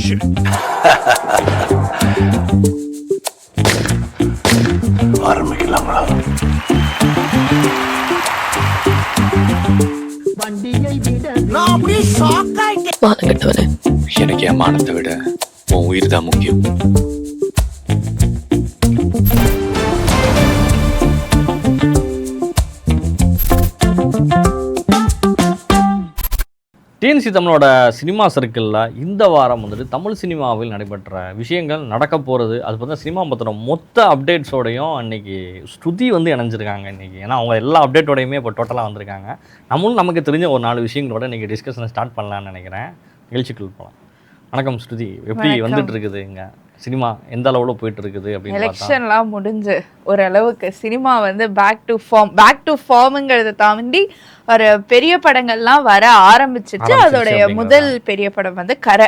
shit. ஆரம்பிக்கலாங்களா? நான் அப்படியே ஷாக் ஆயிட்டேன். மானங்கட்டவனே, எனக்கு என் மானத்தை விட உன் உயிர் தான் முக்கியம். டிஎன்சி தமிழோட சினிமா சர்க்கிளில் இந்த வாரம் வந்துட்டு தமிழ் சினிமாவில் நடைபெற்ற விஷயங்கள் நடக்க போகிறது, அது பார்த்தா சினிமா பற்றின மொத்த அப்டேட்ஸோடையும் அன்றைக்கி ஸ்ருதி வந்து இணைஞ்சிருக்காங்க இன்றைக்கி. ஏன்னா அவங்க எல்லா அப்டேட்டோடையுமே இப்போ டோட்டலாக வந்திருக்காங்க. நம்மளும் நமக்கு தெரிஞ்ச ஒரு 4 விஷயங்களோட இன்றைக்கி டிஸ்கஷனை ஸ்டார்ட் பண்ணலான்னு நினைக்கிறேன். நிகழ்ச்சிக்குள் போகலாம். வணக்கம் ஸ்ருதி, எப்படி வந்துட்டு இருக்குது இங்கே சினிமா, எந்த அளவில் போயிட்டு இருக்குது அப்படின்னு? எலெக்ஷன்லாம் முடிஞ்சு ஓரளவுக்கு சினிமா வந்து பேக் டு ஃபார்முங்கிறத தாண்டி ஒரு பெரிய படங்கள்லாம் வர ஆரம்பிச்சிச்சு. அதோடைய முதல் பெரிய படம் வந்து கரை.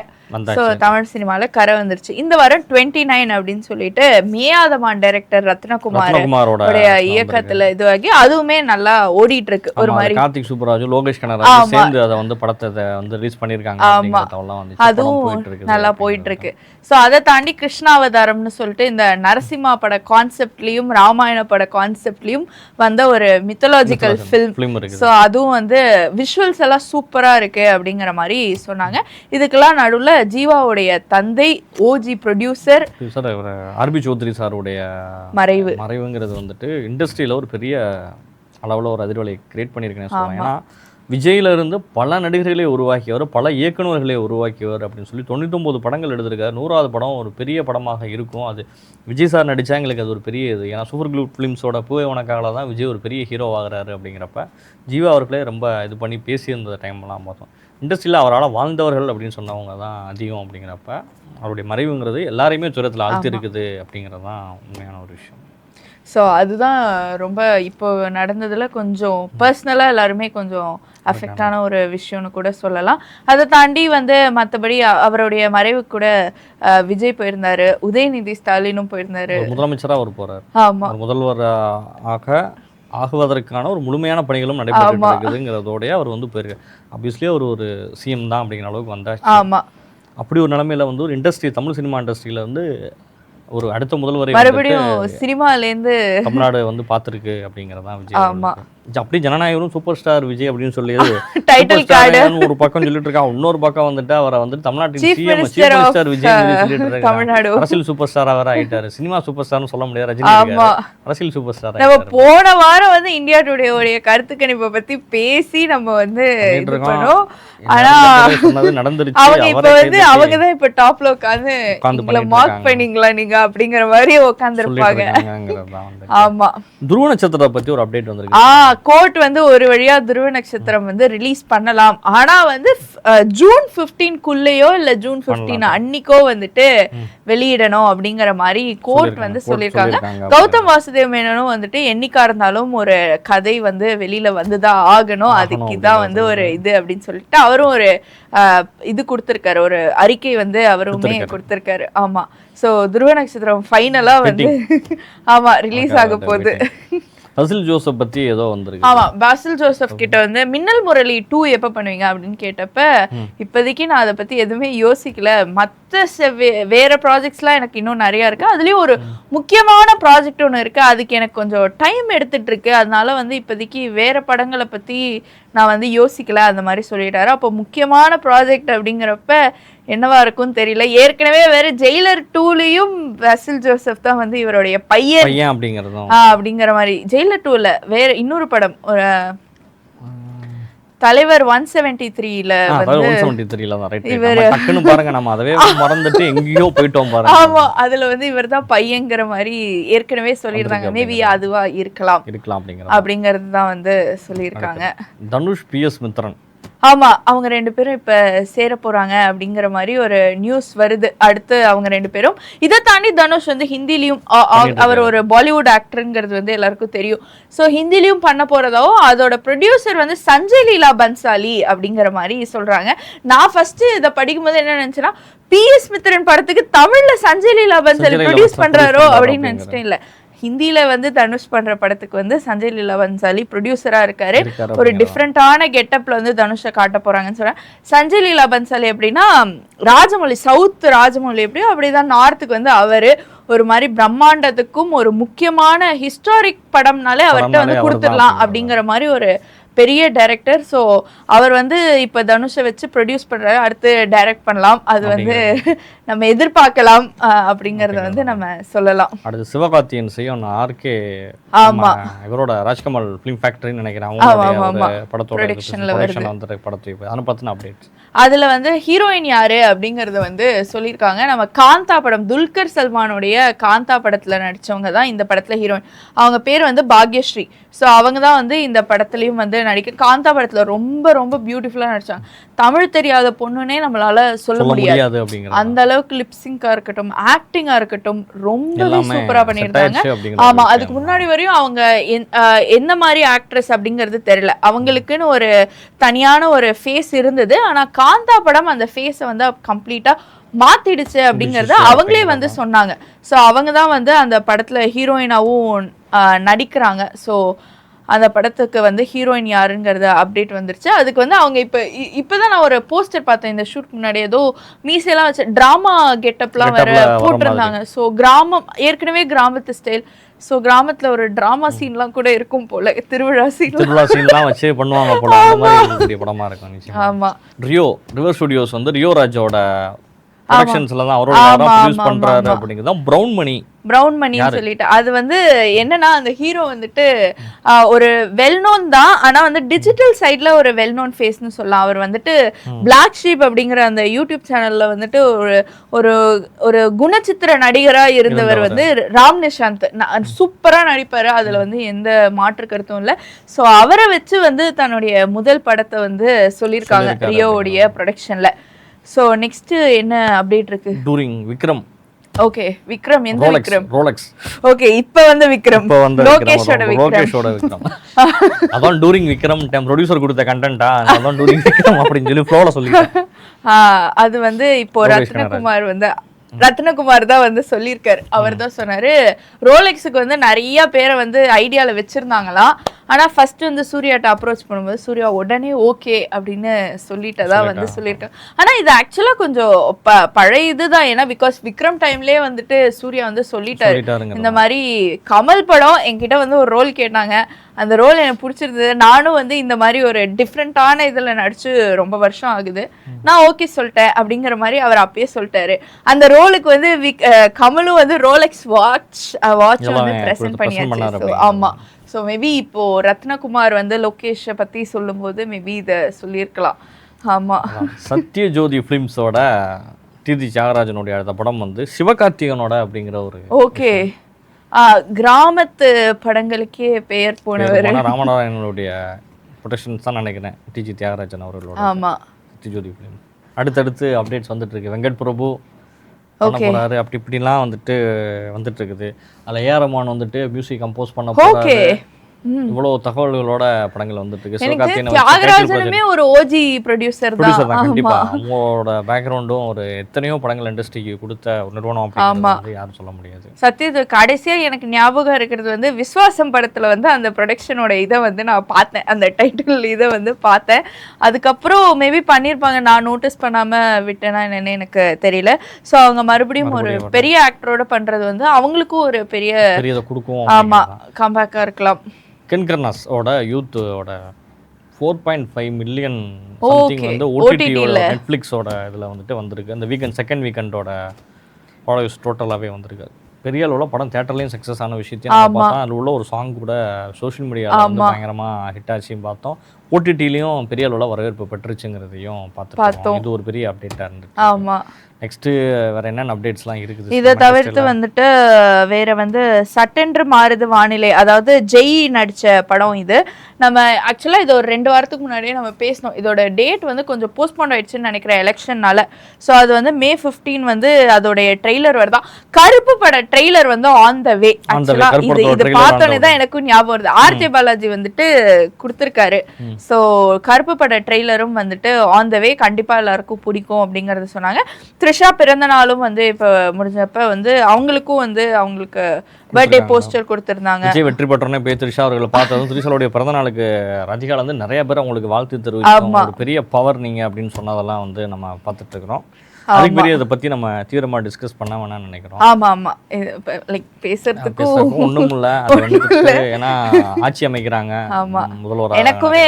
ஸோ தமிழ் சினிமால கரை வந்துருச்சு. இந்த வாரம் 29 அப்படின்னு சொல்லிட்டு மேயாதமான் டைரக்டர் ரத்னகுமாரோட இயக்கத்துல இதுவாகி அதுவுமே நல்லா ஓடிட்டு இருக்கு. ஒரு மாதிரி கார்த்திக் சுப்புராஜ், லோகேஷ் கனகராஜ் சேர்ந்து அதை வந்து படத்தை வந்து ரிலீஸ் பண்ணிருக்காங்க. அதுவும் நல்லா போயிட்டு இருக்கு. ஸோ அதை தாண்டி கிருஷ்ணாவதாரம்னு சொல்லிட்டு இந்த நரசிம்மா பட கான்செப்ட்லயும் ராமாயண பட கான்செப்ட்லயும் வந்த ஒரு மித்தலாஜிக்கல் ஃபில்ம். ஸோ அதுவும் வந்து விஷுவல்ஸ் எல்லாம் சூப்பரா இருக்கு அப்படிங்கிற மாதிரி சொன்னாங்க. இதுக்கெல்லாம் நடுவில் ஜீவாவுடைய தந்தை ஓஜி ப்ரொடியூசர் ஆர்பி சௌத்ரி சாருடைய மறைவுங்கிறது வந்துட்டு இண்டஸ்ட்ரியில ஒரு பெரிய அளவில் ஒரு அதிர்வலை கிரியேட் பண்ணியிருக்கேன்னு சொல்லுவாங்க. ஏன்னா விஜயிலிருந்து பல நடிகர்களை உருவாக்கியவர், பல இயக்குநர்களை உருவாக்கியவர் அப்படின்னு சொல்லி 99 படங்கள் எடுத்திருக்காரு. 100வது படம் ஒரு பெரிய படமாக இருக்கும். அது விஜய் சார் நடித்தா எங்களுக்கு அது ஒரு பெரிய இது. ஏன்னா சூப்பர் குரூப் ஃபிலிம்ஸோட பூவே உனக்காக தான் விஜய் ஒரு பெரிய ஹீரோ ஆகிறாரு. அப்படிங்கிறப்ப ஜீவா அவர்களே ரொம்ப இது பண்ணி பேசியிருந்த டைம்லாம் பார்த்தோம். இண்டஸ்ட்ரியில் அவரால் வாழ்ந்தவர்கள் அப்படின்னு சொன்னவங்க தான் அதிகம். அப்படிங்கிறப்ப அவருடைய மறைவுங்கிறது எல்லாரையுமே சுரத்தில் அழுத்தி இருக்குது அப்படிங்கிறது தான் உண்மையான ஒரு விஷயம். ஸோ அதுதான் ரொம்ப இப்போ நடந்ததில் கொஞ்சம் பர்சனலாக எல்லாருமே கொஞ்சம் அஃபெக்டான ஒரு விஷயம்னு கூட சொல்லலாம். அதை தாண்டி வந்து மற்றபடி அவருடைய மறைவு கூட விஜய் போயிருந்தாரு, உதயநிதி ஸ்டாலினும் போயிருந்தாரு, முதலமைச்சராக அவர் போறாரு. ஆமாம், முதல்வராக ஆகுவதற்கான ஒரு முழுமையான பணிகளும் நடைபெற்றுங்கிறதோடய அவர் வந்து போயிருக்காரு. ஆப்வியஸ்லி அவர் ஒரு சிஎம் தான் அப்படிங்கிற அளவுக்கு வந்தாச்சு. ஆமாம், அப்படி ஒரு நிலைமையில வந்து ஒரு இண்டஸ்ட்ரி, தமிழ் சினிமா இண்டஸ்ட்ரியில வந்து ஒரு அடுத்த முதல்வரை மறுபடியும் சினிமாலேருந்து தமிழ்நாடு வந்து பார்த்துருக்கு அப்படிங்கிறதான் விஜய். ஆமாம், அப்படி ஜனநாயகரும் சூப்பர் ஸ்டார் விஜய் அப்படின்னு சொல்லியது டைட்டில் கார்டு ஒரு பக்கம் சொல்லிட்டு இருக்கான். இன்னொரு பக்கம் வந்துட்டு அவரை வந்து தமிழ்நாட்டின் சிஎம் சூப்பர் ஸ்டார் விஜய் சொல்லிட்டு இருக்காங்க. அரசியல் சூப்பர் ஸ்டார் அவர் ஆயிட்டாரு. சினிமா சூப்பர் ஸ்டார்னு சொல்ல முடியாது, ரஜினி அரசியல் சூப்பர் ஸ்டார். நம்ம போன வாரம் வந்து இந்தியா டுடே உடைய கருத்து கணிப்பை பத்தி பேசி நம்ம வந்து பண்ணோம். ஆனா நடந்துருச்சு. அவங்க இப்ப வந்து அவங்கதான் இப்ப டாப்ல உட்காந்து மார்க் பண்ணீங்களா நீங்க அப்படிங்கிற மாதிரி உட்கார்ந்து இருப்பாங்க. ஆமா, துருவ நட்சத்திரத்தை பத்தி ஒரு அப்டேட் வந்திருக்கு. கோர்ட் வந்து ஒரு வழியா துருவ நட்சத்திரம் வந்து ரிலீஸ் பண்ணலாம். ஆனா வந்து ஜூன் 15க்குள்ளேயோ இல்ல ஜூன் 15 அன்னைக்கோ வந்துட்டு வெளியிடணும் அப்படிங்கிற மாதிரி கோர்ட் வந்து சொல்லியிருக்காங்க. கௌதம் வாசுதேவ் மேனனும் வந்துட்டு என்னைக்கா இருந்தாலும் ஒரு கதை வந்து வெளியில வந்துதான் ஆகணும், அதுக்கு தான் வந்து ஒரு இது அப்படின்னு சொல்லிட்டு அவரும் ஒரு இது கொடுத்திருக்காரு, ஒரு அறிக்கை வந்து அவருமே கொடுத்திருக்காரு. ஆமா, சோ துருவ நட்சத்திரம் ஃபைனலா வந்து ஆமா ரிலீஸ் ஆக போகுது. பாசில் ஜோசப் பத்தி ஏதோ வந்திருக்கு. ஆமா, பாசில் ஜோசப் கிட்ட வந்து மின்னல் முரளி 2 எப்ப பண்ணுவீங்க அப்படின்னு கேட்டப்ப இப்போதைக்கு நான் அதை பத்தி எதுவுமே யோசிக்கல, மற்ற வேற ப்ராஜெக்ட்ஸ்லாம் எனக்கு இன்னும் நிறைய இருக்கு, அதுலயும் ஒரு முக்கியமான ப்ராஜெக்ட் ஒன்று இருக்கு, அதுக்கு எனக்கு கொஞ்சம் டைம் எடுத்துட்டு இருக்கு, அதனால வந்து இப்போதைக்கு வேற படங்களை பத்தி நான் வந்து யோசிக்கல அந்த மாதிரி சொல்லிட்டாரு. அப்போ முக்கியமான ப்ராஜெக்ட் அப்படிங்கிறப்ப என்னவா இருக்கும்னு தெரியல. ஏற்கனவே வேற ஜெயிலர் 2லயும் பாசில் ஜோசப் தான் வந்து இவருடைய பையன் அப்படிங்கிற மாதிரி. ஜெயிலர் 2ல வேற இன்னொரு படம், ஒரு தலைவர் 173ல ஆமா, அதுல வந்து இவர் தான் பையங்கிற மாதிரி ஏற்கனவே சொல்லியிருந்தாங்க. மேபி அதுவா இருக்கலாம் அப்படிங்கிறது தான் வந்து சொல்லியிருக்காங்க. தனுஷ் PS மித்ரன், ஆமா, அவங்க 2 பேரும் இப்ப சேர போறாங்க அப்படிங்கிற மாதிரி ஒரு நியூஸ் வருது. அடுத்து அவங்க 2 பேரும் இதை தாண்டி தனுஷ் வந்து ஹிந்திலையும், அவர் ஒரு பாலிவுட் ஆக்டருங்கிறது வந்து எல்லாருக்கும் தெரியும். ஸோ ஹிந்திலையும் பண்ண போறதாவும் அதோட ப்ரொடியூசர் வந்து சஞ்சய் லீலா பன்சாலி அப்படிங்கிற மாதிரி சொல்றாங்க. நான் ஃபர்ஸ்ட் இதை படிக்கும்போது என்ன நினைச்சேன்னா, PS மித்ரன் படத்துக்கு தமிழ்ல சஞ்சய் லீலா பன்சாலி ப்ரொடியூஸ் பண்றாரோ அப்படின்னு நினைச்சிட்டேன். இல்ல, ஹிந்தியில வந்து தனுஷ் பண்ற படத்துக்கு வந்து சஞ்சய் லீலா பன்சாலி ப்ரொடியூசரா இருக்காரு. ஒரு டிஃப்ரெண்டான கெட்டப்ல வந்து தனுஷை காட்ட போறாங்கன்னு சொல்றேன். சஞ்சய் லீலா பன்சாலி எப்படின்னா ராஜமௌலி, சவுத் ராஜமௌலி எப்படியோ அப்படிதான் நார்த்துக்கு வந்து அவரு ஒரு மாதிரி பிரம்மாண்டத்துக்கும் ஒரு முக்கியமான ஹிஸ்டாரிக் படம்னாலே அவர்கிட்ட வந்து கொடுத்துடலாம் அப்படிங்கிற மாதிரி ஒரு பெரிய டைரக்டர். ஸோ அவர் வந்து இப்போ தனுஷை வச்சு ப்ரொடியூஸ் பண்ணுறாரு, அடுத்து டைரக்ட் பண்ணலாம், அது வந்து நம்ம எதிர்பார்க்கலாம் அப்படிங்கிறத வந்து நம்ம சொல்லலாம். அடுத்து சிவகார்த்தியன் செய்யும் ஆர்கே, ஆமாம், இவரோட ராஜ்கமல் ஃபிலிம் ஃபேக்டரின்னு நினைக்கிறேன், அவங்க படத்தோட ப்ரொடக்ஷனில் வந்து படத்தை அதை பற்றின அப்டேட்ஸ். அதில் வந்து ஹீரோயின் யாரு அப்படிங்கிறத வந்து சொல்லியிருக்காங்க. நம்ம காந்தா படம், துல்கர் சல்மானுடைய காந்தா படத்தில் நடித்தவங்க தான் இந்த படத்தில் ஹீரோயின். அவங்க பேர் வந்து பாக்யஸ்ரீ. ஸோ அவங்க தான் வந்து இந்த படத்துலையும் வந்து நடிக்க, காந்தா படத்தில் ரொம்ப ரொம்ப பியூட்டிஃபுல்லாக நடித்தாங்க. தமிழ் தெரியாத பொண்ணுன்னே நம்மளால சொல்ல முடியாது, அந்த அளவுக்கு லிப்சிங்காக இருக்கட்டும், ஆக்டிங்காக இருக்கட்டும், ரொம்பவே சூப்பராக பண்ணியிருந்தாங்க. ஆமாம், அதுக்கு முன்னாடி வரையும் அவங்க என்ன மாதிரி ஆக்ட்ரஸ் அப்படிங்கிறது தெரியல, அவங்களுக்குன்னு ஒரு தனியான ஒரு ஃபேஸ் இருந்தது. ஆனால் காந்தா படம் அந்த ஃபேஸை வந்து கம்ப்ளீட்டாக மாத்திடுச்சு அப்படிங்கறத அவங்களே வந்து சொன்னாங்க. ஸோ அவங்க தான் வந்து அந்த படத்துல ஹீரோயினாவும் நடிக்கிறாங்க. ஸோ அந்த படத்துக்கு வந்து ஹீரோயின் யாருங்கிறத அப்டேட் வந்துருச்சு. அதுக்கு வந்து அவங்க இப்போதான் நான் ஒரு போஸ்டர் பார்த்தேன், இந்த ஷூட் முன்னாடி ஏதோ மீசையெல்லாம் வச்சு ட்ராமா கெட்டப்லாம் வேற போட்டிருந்தாங்க. ஸோ கிராமம், ஏற்கனவே கிராமத்து ஸ்டைல், ஸோ கிராமத்துல ஒரு டிராமா சீன்லாம் கூட இருக்கும் போல, திருவிழா சீன்லாம் வச்சு பண்ணுவாங்க போல, அந்த மாதிரி படமா இருக்கும். ஆமா, ரிவர் ஸ்டுடியோஸ் வந்து ரியோ ராஜோட ப்ரொடக்ஷன்ஸ்ல தான் அவரோட ப்ரொடியூஸ் பண்றாரு அப்படிங்கிறது தான் பிரவுன் மணின்னு சொல்லிட்டு. அது வந்து என்னன்னா அந்த ஹீரோ வந்துட்டு ஒரு வெல் நோன் தான், ஆனா வந்து டிஜிட்டல் சைட்ல ஒரு வெல் நோன் ஃபேஸ்னு சொல்லலாம். அவர் வந்துட்டு பிளாக் ஷீப் அப்படிங்கிற அந்த யூடியூப் சேனல்ல வந்துட்டு ஒரு ஒரு குணச்சித்திர நடிகரா இருந்தவர் வந்து ராம் நிஷாந்த். சூப்பரா நடிப்பாரு, அதுல வந்து எந்த மாற்று கருத்தும் இல்லை. ஸோ அவரை வச்சு வந்து தன்னுடைய முதல் படத்தை வந்து சொல்லியிருக்காங்க ரியோவுடைய ப்ரொடக்ஷன்ல. சோ நெக்ஸ்ட் என்ன அப்டேட் இருக்கு? டூரிங் விக்ரம். ஓகே, விக்ரம் எந்த விக்ரம்? ரோலெக்ஸ். ஓகே, இப்போ வந்து விக்ரம், லோகேஷோட விக்ரம். அதான் டூரிங் விக்ரம் டைம் ப்ரொடியூசர் கொடுத்த கண்டென்ட்டா, அதான் டூரிங் விக்ரம் அப்படினு சொல்லி ஃப்ளோல சொல்லிட்டேன். அது வந்து இப்போ ரத்னகுமார் தான் வந்து சொல்லியிருக்காரு. அவர் தான் சொன்னாரு, ரோலெக்ஸுக்கு வந்து நிறைய பேரை வந்து ஐடியால வச்சிருந்தாங்களாம். ஆனா ஃபர்ஸ்ட் வந்து சூர்யாட்ட அப்ரோச் பண்ணும்போது சூர்யா உடனே ஓகே அப்படின்னு சொல்லிட்டதா வந்து சொல்லியிருக்காங்க. ஆனா இது ஆக்சுவலா கொஞ்சம் பழைய இதுதான். ஏன்னா பிகாஸ் விக்ரம் டைம்லயே வந்துட்டு சூர்யா வந்து சொல்லிட்டாரு, இந்த மாதிரி கமல் படம் என்கிட்ட வந்து ஒரு ரோல் கேட்டாங்க, அந்த ரோல் எனக்கு பிடிச்சிருந்தது, நானும் வந்து இந்த மாதிரி ஒரு டிஃப்ரெண்டான இதுல நடிச்சு ரொம்ப வருஷம் ஆகுது, நான் ஓகே சொல்லிட்டேன் அப்படிங்கிற மாதிரி அவர் அப்பயே சொல்லிட்டாரு. அந்த ரோலுக்கு வந்து கமலும் வந்து ரோலெக்ஸ் வாட்ச் வந்து பிரசன்ட் பண்ணியாச்சு. ஆமா, ஸோ மேபி இப்போ ரத்னகுமார் வந்து லோகேஷை பத்தி சொல்லும்போது மேபி இதை சொல்லியிருக்கலாம். ஆமா, சத்யஜோதி ஃபிலிம்ஸோட டிஜி தியாகராஜனுடைய அடுத்த படம் வந்து சிவகார்த்திகனோட அப்படிங்கிற ஒரு ஓகே கிராமத்து படங்களுக்கே பெயர் போனவர் ராமநாராயணனுடைய ப்ரொடக்ஷன்ஸ் தான் நினைக்கிறேன், டிஜி தியாகராஜன் அவர்களோட. ஆமா, சத்யஜோதி ஃபிலிம் அடுத்தடுத்து அப்டேட்ஸ் வந்துட்டு இருக்கு. வெங்கட் பிரபு போறாரு, அப்படி இப்படிலாம் வந்துட்டு இருக்குது. அதில் ஏஆர் ரஹ்மான் வந்துட்டு மியூசிக் கம்போஸ் பண்ண போறாரு. இவ்வளவு தகவல்களோட படங்கள் வந்துட்டு இருக்கு. தியாகராஜனுமே ஒரு ஓஜி ப்ரொடியூசர் தான். கண்டிப்பா அவங்களோட பேக்ரவுண்டும் ஒரு எத்தனையோ படங்கள் இண்டஸ்ட்ரிக்கு கொடுத்த ஒரு நிறுவனம் அப்படிங்கிறது யாரும் சொல்ல முடியாது. சத்யஜோதி கடைசியா எனக்கு ஞாபகம் இருக்கிறது வந்து விஸ்வாசம் படத்துல வந்து அந்த ப்ரொடக்ஷனோட இதை வந்து நான் பார்த்தேன், அந்த டைட்டில் இதை வந்து பார்த்தேன். அதுக்கப்புறம் மேபி பண்ணியிருப்பாங்க, நான் நோட்டீஸ் பண்ணாம விட்டேன்னா என்னன்னு எனக்கு தெரியல. ஸோ அவங்க மறுபடியும் ஒரு பெரிய ஆக்டரோட பண்றது வந்து அவங்களுக்கும் ஒரு பெரிய கொடுக்கும். ஆமா, கம்பேக்கா இருக்கலாம். கென் கர்னாஸோட யூத்தோட 4.5 மில்லியன் சம்திங் வந்து ஓடிடியோட நெட்ஃப்ளிக்ஸோட இதில் வந்துட்டு வந்திருக்கு. அந்த வீக்கெண்ட் செகண்ட் வீக்கெண்டோட ஃபாலோவர்ஸ் டோட்டலாகவே வந்திருக்கு. பெரிய அளவில் படம் தேட்டர்லேயும் சக்ஸஸ் ஆன விஷயத்தையும் பார்த்தோம். அதில் உள்ள ஒரு சாங் கூட சோஷியல் மீடியாவில் வந்து பயங்கரமாக ஹிட் ஆச்சுன்னு பார்த்தோம். ஓடிடிலையும் பெரிய அளவில் வரவேற்பு பெற்றுச்சுங்கிறதையும் பார்த்தோம். இது ஒரு பெரிய அப்டேட்டாக இருந்துச்சு. ஆமாம், நெக்ஸ்ட்டு வேறு என்னென்ன அப்டேட்ஸ்லாம் இருக்குது? இதை தவிர்த்து வந்துட்டு வேற வந்து சட்டென்று மாறுது வானிலை, அதாவது ஜெய் நடித்த படம் இது. நம்ம ஆக்சுவலாக இது ஒரு 2 வாரத்துக்கு முன்னாடியே நம்ம பேசணும். இதோட டேட் வந்து கொஞ்சம் போஸ்ட்போன் ஆயிடுச்சுன்னு நினைக்கிறேன் எலெக்ஷன்னால. ஸோ அது வந்து May 15 வந்து அதோடைய ட்ரெய்லர் வருதான். கருப்பு பட ட்ரெய்லர் வந்து ஆன் த வே. ஆக்சுவலாக இது பார்த்தோன்னே தான் எனக்கும் ஞாபகம் வருது. ஆர்ஜே பாலாஜி வந்துட்டு கொடுத்துருக்காரு. ஸோ கருப்பு பட ட்ரெய்லரும் வந்துட்டு ஆன் த வே கண்டிப்பா எல்லாருக்கும் பிடிக்கும் அப்படிங்கறத சொன்னாங்க. த்ரிஷா பிறந்த நாளும் வந்து இப்ப முடிஞ்சப்ப வந்து அவங்களுக்கும் வந்து அவங்களுக்கு பர்த்டே போஸ்டர் கொடுத்திருந்தாங்க. விஜய் வெற்றி பெற்றோன்னே போய் த்ரிஷா அவர்களை பார்த்ததும் த்ரிஷாவுடைய பிறந்த நாளுக்கு ரஜினிகாந்த் வந்து நிறைய பேர் அவங்களுக்கு வாழ்த்து தெரிவிச்சாங்க. ஒரு பெரிய பவர் நீங்க அப்படின்னு சொன்னதெல்லாம் வந்து நம்ம பார்த்துட்டு இருக்கிறோம். அதுக்கு பெரிய இதை பத்தி நம்ம தீவிரமா டிஸ்கஸ் பண்ண வேணாம்னு நினைக்கிறோம். ஆமா ஆமா லைக் பேசுறதுக்கு ஒண்ணும் இல்ல, அது வந்து ஏன்னா ஆட்சி அமைக்கிறாங்க முதல்வர். எனக்குமே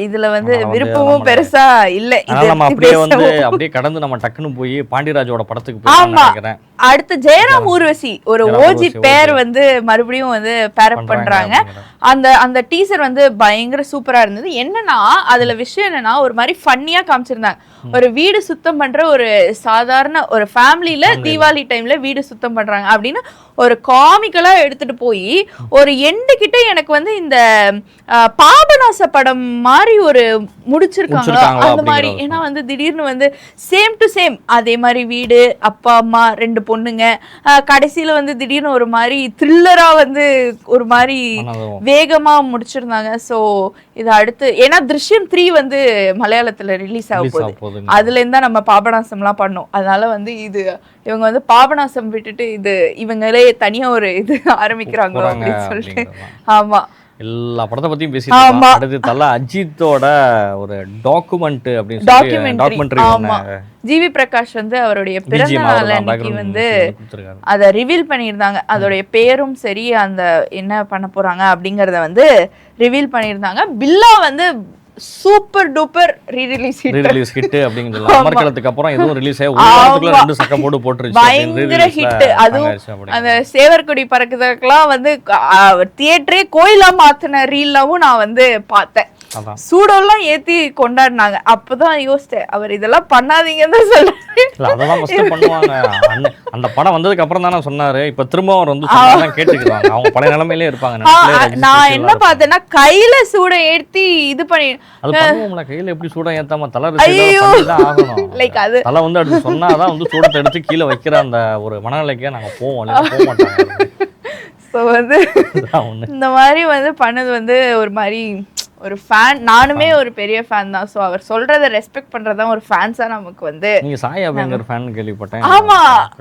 இதுல வந்து விருப்பமும் பெருசா இல்ல. நம்ம அப்படியே கடந்து நம்ம டக்குன்னு போய் பாண்டியராஜோட படத்துக்கு போய் நினைக்கிறேன். அடுத்து ஜெயராம் ஊர்வசி ஒரு ஓஜி பேர் வந்து மறுபடியும் வந்து பேரப் பண்றாங்க. அந்த டீசர் வந்து பயங்கர சூப்பரா இருந்தது. என்னன்னா அதுல விஷயம் என்னன்னா ஒரு மாதிரி ஃபன்னியா காமிச்சிருந்தாங்க. ஒரு வீடு சுத்தம் பண்ற ஒரு சாதாரண ஒரு ஃபேமிலியில தீபாவளி டைம்ல வீடு சுத்தம் பண்றாங்க அப்படின்னு ஒரு காமிக்கலா எடுத்துட்டு போய் ஒரு எண்டு கிட்ட எனக்கு வந்து இந்த பாபநாச படம் மாதிரி ஒரு முடிச்சிருக்காங்க அந்த மாதிரி. ஏன்னா வந்து திடீர்னு வந்து சேம் டு சேம் அதே மாதிரி வீடு, அப்பா அம்மா, 2 பொண்ணுங்க, கடைசியில வந்து திடீர்னு ஒரு மாதிரி த்ரில்லரா வந்து ஒரு மாதிரி வேகமா முடிச்சிருந்தாங்க. ஸோ இது அடுத்து ஏன்னா திருஷ்யம் 3 வந்து மலையாளத்துல ரிலீஸ் ஆக போகுது. அதுல இருந்தா நம்ம பாபநாசம்லாம் பண்ணோம். அதனால வந்து இது இவங்க வந்து பாபநாசம் விட்டுட்டு இது இவங்களே தனியா ஒரு இது ஆரம்பிக்கிறாங்க அப்படின்னு சொல்லிட்டு. ஆமா, எல்லா படத்தை பத்தியும் பேசிட்டு அடுத்து தல அஜித்தோட ஒரு டாக்குமெண்ட் அப்படின்னு டாக்குமெண்ட்ரி. ஜிவி பிரகாஷ் வந்து அவருடைய பிறந்த நாள் அன்னைக்கு வந்து அதை ரிவீல் பண்ணியிருந்தாங்க. அதோடைய பேரும் சரி அந்த என்ன பண்ண போறாங்க அப்படிங்கறத வந்து ரிவீல் பண்ணியிருந்தாங்க. பில்லா வந்து சூப்பர் டூப்பர் ரீரிலீஸ் ஹிட் அப்படிங்கிறது அமர்கலத்துக்கு அப்புறம் எதுவும் ரிலீஸ் ஆகி ஒரு வாரத்துக்குள்ள 2 சக்க போடு போட்டுருச்சு. பயங்கர ஹிட். அதுவும் அந்த சேவர்கொடி பறக்குதெல்லாம் வந்து தியேட்டரே கோயிலா மாத்தின ரீல்லாவும் நான் வந்து பார்த்தேன். சூடெல்லாம் ஏத்தி கொண்டாடினாங்க. அப்பதான் யோசிச்சேன் அவர் இதெல்லாம் பண்ணாதீங்கன்னு சொல்றாரு. அதெல்லாம் ஃபர்ஸ்ட் பண்ணுவாங்க. அந்த படம் வந்ததுக்கு அப்புறம் தானே சொன்னாரு. இப்ப திரும்ப அவர் வந்து சொன்னாதான் கேட்டுக்குவாங்க. அவங்க பழைய நிலைமையிலே இருப்பாங்க. நான் என்ன பார்த்தேன்னா கையில சூட ஏத்தி இது பண்ணி அது பண்ணுவோம்ல. கையில எப்படி சூட ஏத்தாம தலை ஆகணும். லைக் அது தலை வந்து அப்படி சொன்னாதான் வந்து சூடத்தை எடுத்து கீழே வைக்கிற அந்த ஒரு மனநிலைக்கே நாங்க போவோம். போக மாட்டாங்க. ஸோ வந்து இந்த மாதிரி வந்து பண்ணது வந்து ஒரு மாதிரி ஒரு ஃபேன். நானுமே ஒரு பெரிய ஃபேன் தான். ஸோ அவர் சொல்றதை ரெஸ்பெக்ட் பண்றதுதான் ஒரு ஃபேன்ஸா நமக்கு வந்து. நீங்க சாய் அபியங்கர் ஃபேன் கேள்விப்பட்டேன். ஆமா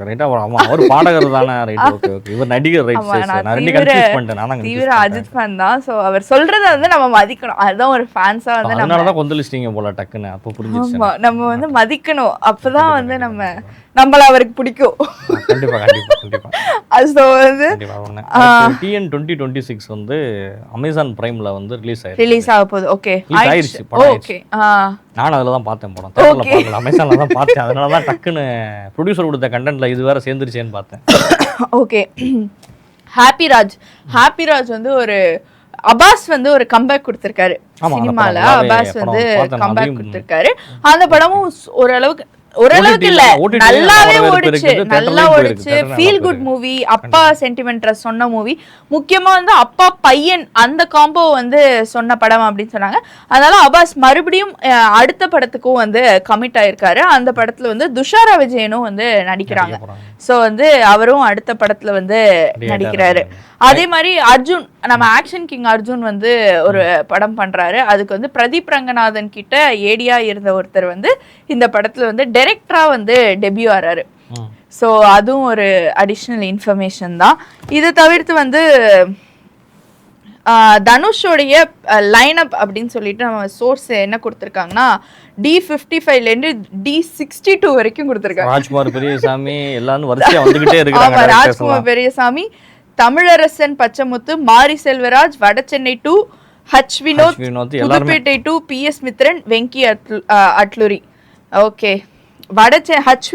ரைட்டா. அவர் பாடகர் தானே. Right, okay okay. இவர் நடிகர். ரைட். நான் ரெண்டு கன்ஃபியூஸ் பண்ணிட்டேன். நான் தீவிர அஜித் ஃபேன் தான். ஸோ அவர் சொல்றதை வந்து நம்ம மதிக்கணும். அதுதான் ஒரு ஃபேன்ஸா வந்து. அதனாலதான் கொந்தளிச்சிட்டீங்க போல டக்குன்னு. அப்போ புரிஞ்சிருச்சு. ஆமா, நம்ம வந்து மதிக்கணும். அப்பதான் வந்து நம்மள அவருக்கு பிடிக்கும். கண்டிப்பா கண்டிப்பா கண்டிப்பா. ஸோ வந்து TN 2026 வந்து அமேசான் பிரைம்ல வந்து ரிலீஸ் ஆக போகுது. ஓகே, ஆயிடுச்சு. ஓகே, நான் அதுல தான் பார்த்தேன் படம். தியேட்டர்ல பார்க்கல, அமேசான்ல தான் பார்த்தேன். அதனால தான் டக்குன்னு ப்ரொடியூசர் கொடுத்த கண்டென்ட்ல இது வேற சேர்ந்துருச்சேன்னு பார்த்தேன். ஓகே, ஹாப்பி ராஜ் வந்து ஒரு அபாஸ் வந்து ஒரு கம்பேக் கொடுத்திருக்காரு சினிமால. அபாஸ் வந்து கம்பேக் கொடுத்திருக்காரு. அந்த படமும் ஓரளவுக்கு இல்ல, நல்லாவே ஓடிச்சு. நல்லா ஓடிச்சு. Feel good movie. அப்பா சென்டிமெண்ட்ற சொன்ன மூவி. முக்கியமா வந்து அப்பா பையன் அந்த காம்போ வந்து சொன்ன படம் அப்படின்னு சொன்னாங்க. அதனால அபாஸ் மறுபடியும் அடுத்த படத்துக்கும் வந்து கமிட் ஆயிருக்காரு. அந்த படத்துல வந்து துஷாரா விஜயனும் வந்து நடிக்கிறாங்க. சோ வந்து அவரும் அடுத்த படத்துல வந்து நடிக்கிறாரு. அதே மாதிரி அர்ஜுன், நம்ம ஆக்ஷன் கிங் அர்ஜுன் வந்து ஒரு படம் பண்றாரு. அதுக்கு வந்து பிரதீப் ரங்கநாதன் கிட்ட ஏடியா இருந்த ஒருத்தர் வந்து இந்த படத்துல வந்து டைரக்டரா வந்து டெபியூ ஆறாரு. ஸோ அதுவும் ஒரு அடிஷ்னல் இன்ஃபர்மேஷன் தான். இதை தவிர்த்து வந்து தனுஷோடைய லைனப் அப்படின்னு சொல்லிட்டு நம்ம சோர்ஸ் என்ன கொடுத்துருக்காங்கன்னா D55 D62 வரைக்கும் கொடுத்துருக்காங்க. ராஜ்குமார் பெரியசாமி எல்லாரும் வரிசையா வந்துகிட்டே இருக்காங்க. Rajkumar Periyasamy, Tamizharasan Pachamuthu, Mari Selvaraj, Vada Chennai 2, H Vinoth, Pudhupettai 2, PS Mithran, Venky Atluri. Okay, H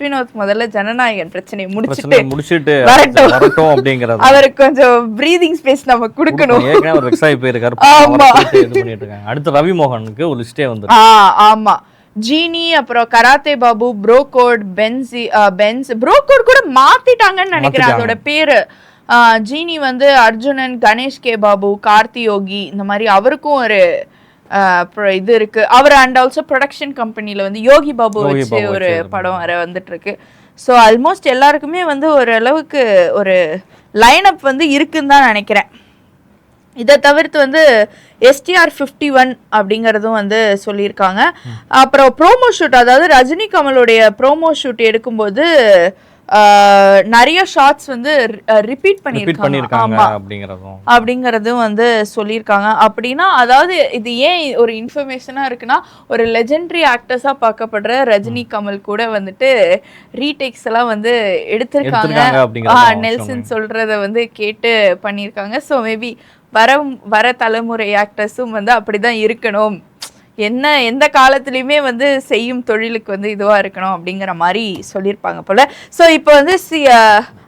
Vinoth முதல்ல ஜனநாயகன் பிரச்சனையை முடிச்சிட்டு வரட்டும் அப்படிங்கறது. அவருக்கு கொஞ்சம் பிரீதிங் ஸ்பேஸ் நம்ம கொடுக்கணும். ஏற்கனவே ஒரு வெக்ஸ் ஆகி போயிருக்காரு. இது பண்ணிட்டு இருக்காங்க. அடுத்து ரவி மோகனுக்கு ஒரு லிஸ்டே வந்து. ஆமா, ஜீனி, அப்புறம் karate Babu, bro code, Benz bro code கூட மாத்திட்டாங்கன்னு நினைக்கிறேன் அதோட பேரு. ஜீனி வந்து அர்ஜுனன், கணேஷ் கே பாபு, கார்த்தி யோகி, இந்த மாதிரி அவருக்கும் ஒரு இது இருக்கு. அவர் அண்ட் ஆல்சோ ப்ரொடக்ஷன் கம்பெனில வந்து யோகி பாபு வச்சு ஒரு படம் வர வந்துட்டு இருக்கு. ஸோ ஆல்மோஸ்ட் எல்லாருக்குமே வந்து ஒரு அளவுக்கு ஒரு லைன் அப் வந்து இருக்குன்னு தான் நினைக்கிறேன். இதை தவிர்த்து வந்து STR-51 அப்படிங்கிறதும் வந்து சொல்லியிருக்காங்க. அப்புறம் ப்ரோமோ ஷூட், அதாவது ரஜினி கமலுடைய ப்ரோமோ ஷூட் எடுக்கும்போது நிறைய ஷார்ட்ஸ் வந்து ரிப்பீட் பண்ணியிருக்காங்க அப்படிங்கிறதும் வந்து சொல்லியிருக்காங்க. அப்படின்னா அதாவது இது ஏன் ஒரு இன்ஃபர்மேஷனாக இருக்குன்னா, ஒரு லெஜெண்டரி ஆக்டர்ஸாக பார்க்கப்படுற ரஜினி கமல் கூட வந்துட்டு ரீடேக்ஸ் எல்லாம் வந்து எடுத்திருக்காங்க. நெல்சன் சொல்றத வந்து கேட்டு பண்ணியிருக்காங்க. ஸோ மேபி வர தலைமுறை ஆக்டர்ஸும் வந்து அப்படிதான் இருக்கணும், எந்த காலத்துலயுமே வந்து செய்யும் தொழிலுக்கு வந்து இதுவா இருக்கணும் அப்படிங்கிற மாதிரி சொல்லியிருப்பாங்க போல. ஸோ இப்போ வந்து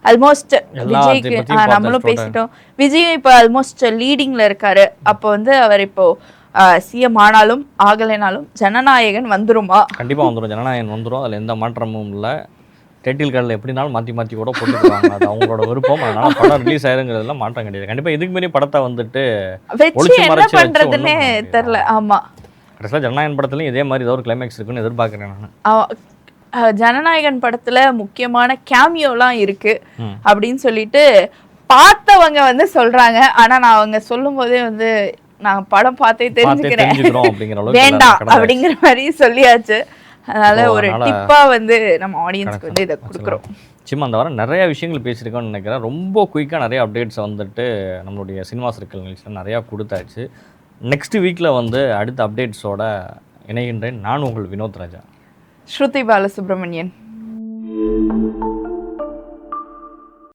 ஆல்மோஸ்ட் விஜய்க்கு நம்மளும் பேசிட்டோம். விஜய் இப்போ ஆல்மோஸ்ட் லீடிங்ல இருக்காரு. அப்போ வந்து அவர் இப்போ சிஎம் ஆனாலும் ஆகலைனாலும் ஜனநாயகன் வந்துருமா? கண்டிப்பா வந்துடும், ஜனநாயகன் வந்துடும், அதுல எந்த மாற்றமும் இல்லை. டைட்டில் கார்டில் எப்படினாலும் மாற்றி கூட போட்டுக்குவாங்க, அது அவங்களோட விருப்பம். அதனால படம் ரிலீஸ் ஆயிருங்கிறதுலாம் மாற்றம் கிடையாது. கண்டிப்பா இதுக்கு முன்னாடி படத்தை வந்துட்டு என்ன பண்றதுன்னே தெரியல. ஆமா, கடைசியில் ஜனநாயகன் படத்துலையும் இதே மாதிரி ஏதோ ஒரு கிளைமேக்ஸ் இருக்குன்னு எதிர்பார்க்குறேன் நான். ஜனநாயகன் படத்துல முக்கியமான கேமியோலாம் இருக்கு அப்படின்னு சொல்லிட்டு பார்த்தவங்க வந்து சொல்றாங்க. ஆனா நான் அவங்க சொல்லும் போதே வந்து நான் படம் பார்த்தே தெரிஞ்சுக்கிறேன் வேண்டாம் அப்படிங்கிற மாதிரி சொல்லியாச்சு. அதனால ஒரு டிப்பா வந்து நம்ம ஆடியன்ஸ்க்கு வந்து இதை கொடுக்குறோம். சும்மா அந்த வாரம் நிறைய விஷயங்கள் பேசியிருக்கோம்னு நினைக்கிறேன். ரொம்ப குயிக்காக நிறைய அப்டேட்ஸ் வந்துட்டு நம்மளுடைய சினிமா சர்க்கிள் நிகழ்ச்சியில் நிறையா கொடுத்தாச்சு. நெக்ஸ்ட் வீக்கில் வந்து அடுத்த அப்டேட்ஸோட இணைகின்றேன். நான் உங்கள் வினோத் ராஜா. ஸ்ருதி பாலசுப்ரமணியன்.